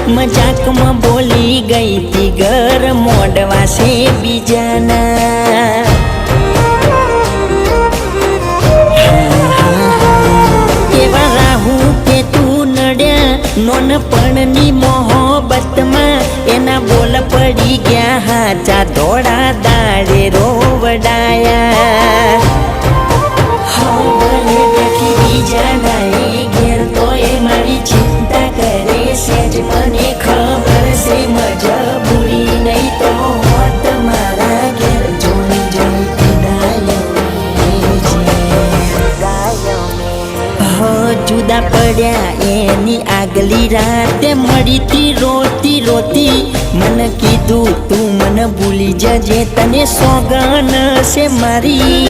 मजाकમાં બોલી ગઈ તી ઘર મોડવા છે બીજાના એવા રાહુ કે તું નડ્યા નોનપણની મોહબ્બતમાં એના બોલ પડી ગયા હાચા ધોળા દાડે રોવડાયા ઘેર તો એ મારી ચિંતા કરે છે જ મને ખબર છે મજબૂરી નહીં તો હોત મારા ઘેર જોઈ જુદા પડ્યા એની આગલી રાતે મળી તી રોતી રોતી મને કીધું તું મને ભૂલી જજે તને સોગન છે મારી